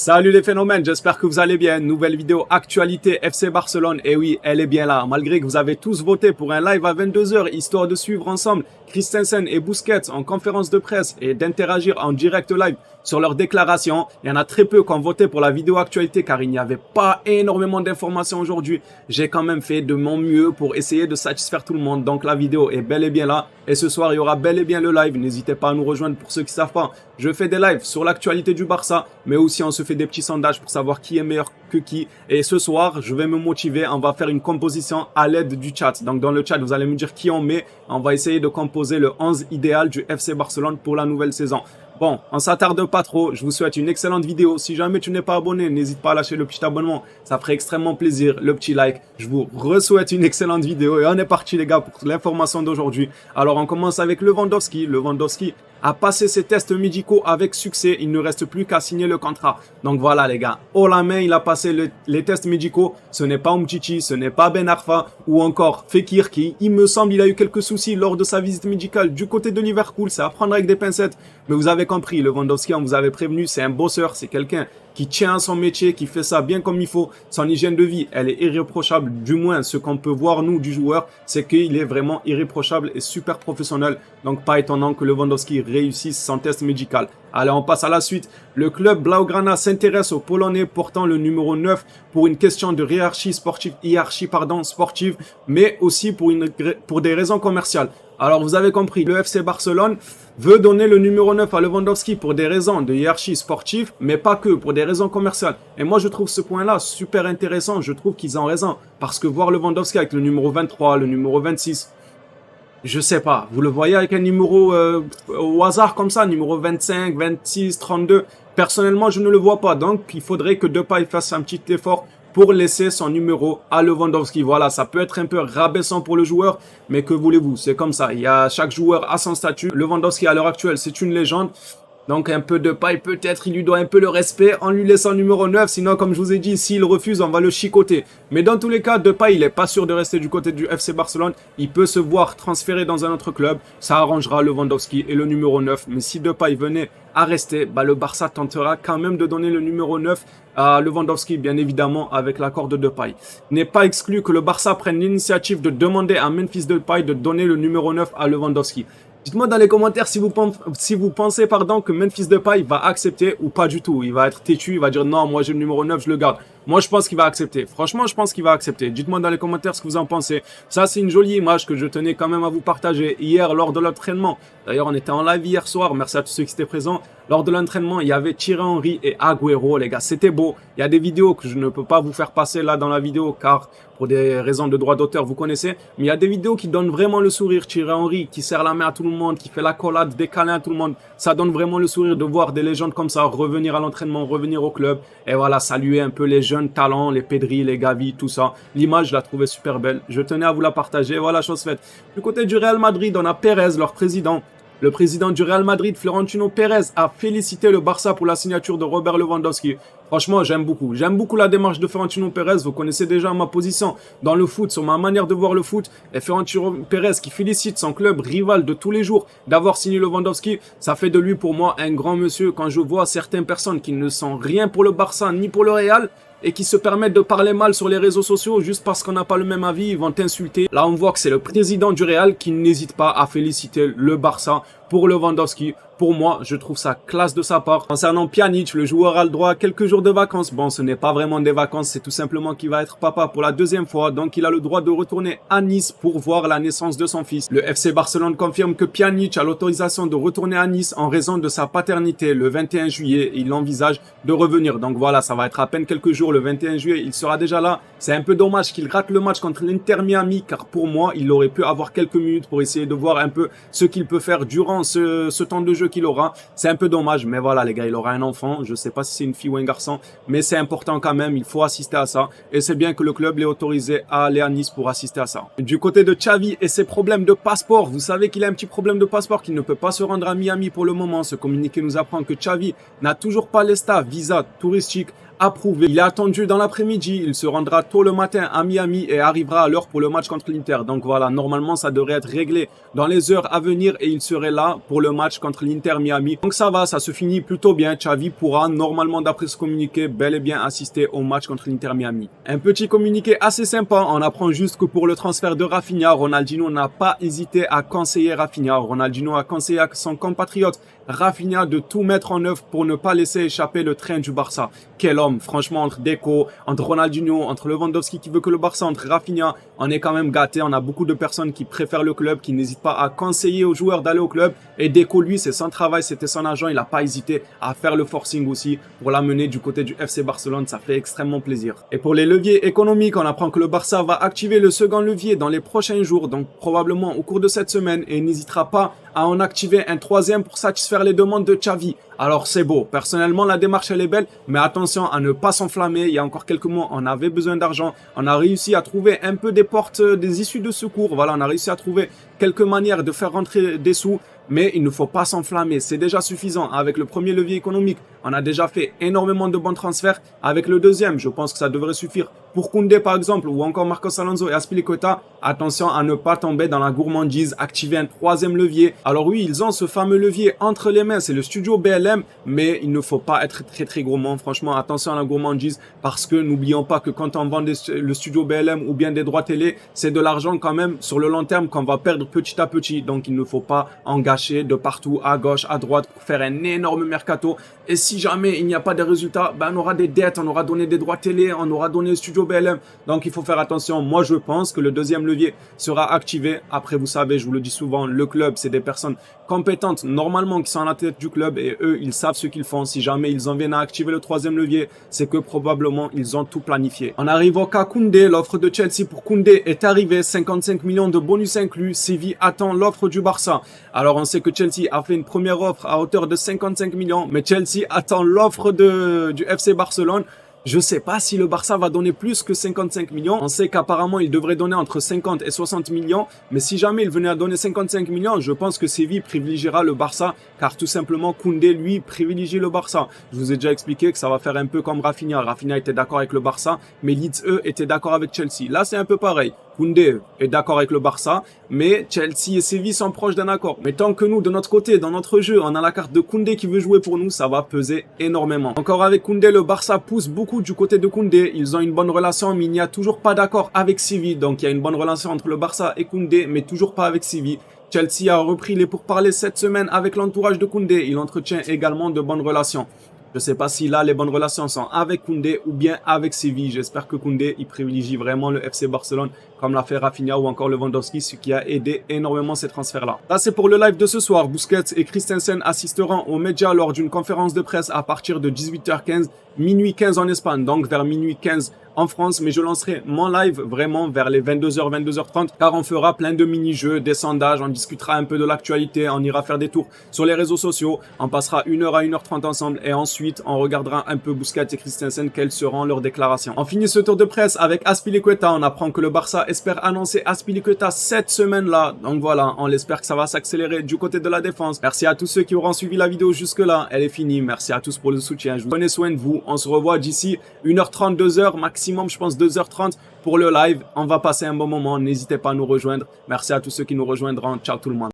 Salut les phénomènes, j'espère que vous allez bien. Nouvelle vidéo actualité FC Barcelone. Et oui, elle est bien là. Malgré que vous avez tous voté pour un live à 22h, histoire de suivre ensemble Christensen et Busquets en conférence de presse et d'interagir en direct live sur leurs déclarations. Il y en a très peu qui ont voté pour la vidéo actualité car il n'y avait pas énormément d'informations aujourd'hui. J'ai quand même fait de mon mieux pour essayer de satisfaire tout le monde. Donc la vidéo est bel et bien là. Et ce soir, il y aura bel et bien le live. N'hésitez pas à nous rejoindre pour ceux qui ne savent pas. Je fais des lives sur l'actualité du Barça, mais aussi on se fait des petits sondages pour savoir qui est meilleur que qui. Et ce soir, je vais me motiver. On va faire une composition à l'aide du chat. Donc dans le chat, vous allez me dire qui on met. On va essayer de composer le 11 idéal du FC Barcelone pour la nouvelle saison. Bon, on s'attarde pas trop. Je vous souhaite une excellente vidéo. Si jamais tu n'es pas abonné, n'hésite pas à lâcher le petit abonnement. Ça ferait extrêmement plaisir. Le petit like. Je vous re-souhaite une excellente vidéo. Et on est parti les gars pour l'information d'aujourd'hui. Alors on commence avec Lewandowski. Lewandowski a passé ses tests médicaux avec succès. Il ne reste plus qu'à signer le contrat. Donc voilà les gars. Haut la main, il a passé les tests médicaux. Ce n'est pas Umtiti, ce n'est pas Ben Arfa ou encore Fekir qui, il me semble, il a eu quelques soucis lors de sa visite médicale du côté de Liverpool. C'est à prendre avec des pincettes. Mais vous avez compris, Lewandowski, on vous avait prévenu, c'est un bosseur, c'est quelqu'un qui tient à son métier, qui fait ça bien comme il faut. Son hygiène de vie, elle est irréprochable. Du moins, ce qu'on peut voir, nous, du joueur, c'est qu'il est vraiment irréprochable et super professionnel. Donc, pas étonnant que Lewandowski réussisse son test médical. Allez, on passe à la suite. Le club Blaugrana s'intéresse au Polonais portant le numéro 9 pour une question de sportive, mais aussi pour des raisons commerciales. Alors, vous avez compris, le FC Barcelone veut donner le numéro 9 à Lewandowski pour des raisons de hiérarchie sportive, mais pas que, pour des raisons commerciales. Et moi, je trouve ce point-là super intéressant. Je trouve qu'ils ont raison. Parce que voir Lewandowski avec le numéro 23, le numéro 26, je sais pas. Vous le voyez avec un numéro au hasard comme ça, numéro 25, 26, 32. Personnellement, je ne le vois pas. Donc, il faudrait que Depay fasse un petit effort pour laisser son numéro à Lewandowski. Voilà, ça peut être un peu rabaissant pour le joueur, mais que voulez-vous, c'est comme ça. Il y a chaque joueur à son statut. Lewandowski, à l'heure actuelle, c'est une légende. Donc un peu de paille, peut-être il lui doit un peu le respect en lui laissant numéro 9. Sinon, comme je vous ai dit, s'il refuse, on va le chicoter. Mais dans tous les cas, Depay, il n'est pas sûr de rester du côté du FC Barcelone. Il peut se voir transféré dans un autre club. Ça arrangera Lewandowski et le numéro 9. Mais si Depay venait à rester, bah, le Barça tentera quand même de donner le numéro 9 à Lewandowski, bien évidemment, avec l'accord de Depay. Il n'est pas exclu que le Barça prenne l'initiative de demander à Memphis Depay de donner le numéro 9 à Lewandowski. Dites-moi dans les commentaires si vous pensez que Memphis Depay va accepter ou pas du tout. Il va être têtu, il va dire non, moi j'ai le numéro 9, je le garde. Moi je pense qu'il va accepter. Franchement, je pense qu'il va accepter. Dites-moi dans les commentaires ce que vous en pensez. Ça, c'est une jolie image que je tenais quand même à vous partager hier lors de l'entraînement. D'ailleurs, on était en live hier soir. Merci à tous ceux qui étaient présents. Lors de l'entraînement, il y avait Thierry Henry et Agüero, les gars. C'était beau. Il y a des vidéos que je ne peux pas vous faire passer là dans la vidéo car pour des raisons de droit d'auteur, vous connaissez. Mais il y a des vidéos qui donnent vraiment le sourire. Thierry Henry qui serre la main à tout le monde, qui fait la collade, des câlins à tout le monde. Ça donne vraiment le sourire de voir des légendes comme ça revenir à l'entraînement, revenir au club. Et voilà, saluer un peu les jeunes talents, les Pedri, les Gavi, tout ça. L'image, je la trouvais super belle. Je tenais à vous la partager. Voilà, chose faite. Du côté du Real Madrid, on a Pérez, leur président. Le président du Real Madrid, Florentino Pérez, a félicité le Barça pour la signature de Robert Lewandowski. Franchement, j'aime beaucoup. J'aime beaucoup la démarche de Florentino Pérez. Vous connaissez déjà ma position dans le foot, sur ma manière de voir le foot. Et Florentino Pérez qui félicite son club rival de tous les jours d'avoir signé Lewandowski, ça fait de lui pour moi un grand monsieur. Quand je vois certaines personnes qui ne sont rien pour le Barça ni pour le Real, et qui se permettent de parler mal sur les réseaux sociaux juste parce qu'on n'a pas le même avis, ils vont t'insulter. Là, on voit que c'est le président du Real qui n'hésite pas à féliciter le Barça pour Lewandowski. Pour moi, je trouve ça classe de sa part. Concernant Pjanic, le joueur a le droit à quelques jours de vacances. Bon, ce n'est pas vraiment des vacances, c'est tout simplement qu'il va être papa pour la deuxième fois. Donc, il a le droit de retourner à Nice pour voir la naissance de son fils. Le FC Barcelone confirme que Pjanic a l'autorisation de retourner à Nice en raison de sa paternité le 21 juillet. Il envisage de revenir. Donc voilà, ça va être à peine quelques jours. Le 21 juillet, il sera déjà là. C'est un peu dommage qu'il rate le match contre l'Inter Miami, car pour moi, il aurait pu avoir quelques minutes pour essayer de voir un peu ce qu'il peut faire durant ce temps de jeu qu'il aura. C'est un peu dommage, mais voilà les gars, il aura un enfant. Je sais pas si c'est une fille ou un garçon, mais c'est important quand même, il faut assister à ça. Et c'est bien que le club l'ait autorisé à aller à Nice pour assister à ça. Du côté de Xavi et ses problèmes de passeport, vous savez qu'il a un petit problème de passeport, qu'il ne peut pas se rendre à Miami pour le moment. Ce communiqué nous apprend que Xavi n'a toujours pas l'ESTA, visa touristique, approuvé. Il est attendu dans l'après-midi. Il se rendra tôt le matin à Miami et arrivera à l'heure pour le match contre l'Inter. Donc voilà, normalement, ça devrait être réglé dans les heures à venir et il serait là pour le match contre l'Inter Miami. Donc ça va, ça se finit plutôt bien. Xavi pourra normalement, d'après ce communiqué, bel et bien assister au match contre l'Inter Miami. Un petit communiqué assez sympa. On apprend juste que pour le transfert de Rafinha, Ronaldinho n'a pas hésité à conseiller Rafinha. Ronaldinho a conseillé à son compatriote Rafinha de tout mettre en œuvre pour ne pas laisser échapper le train du Barça. Quel homme, franchement, entre Deco, entre Ronaldinho, entre Lewandowski qui veut que le Barça, entre Rafinha, on est quand même gâté. On a beaucoup de personnes qui préfèrent le club, qui n'hésitent pas à conseiller aux joueurs d'aller au club. Et Deco, lui, c'est son travail, c'était son agent. Il n'a pas hésité à faire le forcing aussi pour l'amener du côté du FC Barcelone. Ça fait extrêmement plaisir. Et pour les leviers économiques, on apprend que le Barça va activer le second levier dans les prochains jours, donc probablement au cours de cette semaine, et n'hésitera pas à en activer un troisième pour satisfaire les demandes de Xavi. Alors c'est beau, personnellement la démarche elle est belle, mais attention à ne pas s'enflammer. Il y a encore quelques mois on avait besoin d'argent, on a réussi à trouver un peu des portes, des issues de secours, voilà, on a réussi à trouver quelques manières de faire rentrer des sous, mais il ne faut pas s'enflammer, c'est déjà suffisant. Avec le premier levier économique, on a déjà fait énormément de bons transferts. Avec le deuxième, je pense que ça devrait suffire. Pour Koundé par exemple, ou encore Marcos Alonso et Azpilicueta, attention à ne pas tomber dans la gourmandise, activer un troisième levier. Alors oui, ils ont ce fameux levier entre les mains, c'est le studio BLM, mais il ne faut pas être très gourmand. Franchement, attention à la gourmandise, parce que n'oublions pas que quand on vend le studio BLM ou bien des droits télé, c'est de l'argent quand même sur le long terme qu'on va perdre petit à petit. Donc il ne faut pas en gâcher de partout, à gauche, à droite, pour faire un énorme mercato. Et si jamais il n'y a pas de résultats, ben on aura des dettes, on aura donné des droits télé, on aura donné le studio BLM. Donc il faut faire attention. Moi je pense que le deuxième levier sera activé. Après vous savez, je vous le dis souvent, le club c'est des personnes compétentes normalement qui sont à la tête du club et eux ils savent ce qu'ils font. Si jamais ils en viennent à activer le troisième levier, c'est que probablement ils ont tout planifié. On arrive au cas Koundé. L'offre de Chelsea pour Koundé est arrivée, 55 millions de bonus inclus. Séville attend l'offre du Barça. Alors on sait que Chelsea a fait une première offre à hauteur de 55 millions, mais Chelsea attend l'offre du FC Barcelone. Je sais pas si le Barça va donner plus que 55 millions. On sait qu'apparemment, il devrait donner entre 50 et 60 millions. Mais si jamais il venait à donner 55 millions, je pense que Séville privilégiera le Barça. Car tout simplement, Koundé, lui, privilégie le Barça. Je vous ai déjà expliqué que ça va faire un peu comme Rafinha. Rafinha était d'accord avec le Barça, mais Leeds, eux, étaient d'accord avec Chelsea. Là, c'est un peu pareil. Koundé est d'accord avec le Barça, mais Chelsea et Séville sont proches d'un accord. Mais tant que nous, de notre côté, dans notre jeu, on a la carte de Koundé qui veut jouer pour nous, ça va peser énormément. Encore avec Koundé, le Barça pousse beaucoup du côté de Koundé. Ils ont une bonne relation, mais il n'y a toujours pas d'accord avec Séville. Donc il y a une bonne relation entre le Barça et Koundé, mais toujours pas avec Séville. Chelsea a repris les pourparlers cette semaine avec l'entourage de Koundé. Il entretient également de bonnes relations. Je ne sais pas si là, les bonnes relations sont avec Koundé ou bien avec Séville. J'espère que Koundé, il privilégie vraiment le FC Barcelone comme l'a fait Rafinha ou encore Lewandowski, ce qui a aidé énormément ces transferts-là. Là, c'est pour le live de ce soir. Busquets et Christensen assisteront aux médias lors d'une conférence de presse à partir de 18h15, minuit 15 en Espagne, donc vers minuit 15 en France, mais je lancerai mon live vraiment vers les 22h, 22h30, car on fera plein de mini-jeux, des sondages, on discutera un peu de l'actualité, on ira faire des tours sur les réseaux sociaux, on passera 1h à 1h30 ensemble, et ensuite, on regardera un peu Busquets et Christensen, quelles seront leurs déclarations. On finit ce tour de presse avec Azpilicueta. On apprend que le Barça espère annoncer Azpilicueta cette semaine-là, donc voilà, on espère que ça va s'accélérer du côté de la défense. Merci à tous ceux qui auront suivi la vidéo jusque-là, elle est finie, merci à tous pour le soutien, je vous prenez soin de vous, on se revoit d'ici 1h30, 2h, maximum je pense 2h30 pour le live. On va passer un bon moment, n'hésitez pas à nous rejoindre. Merci à tous ceux qui nous rejoindront. Ciao tout le monde.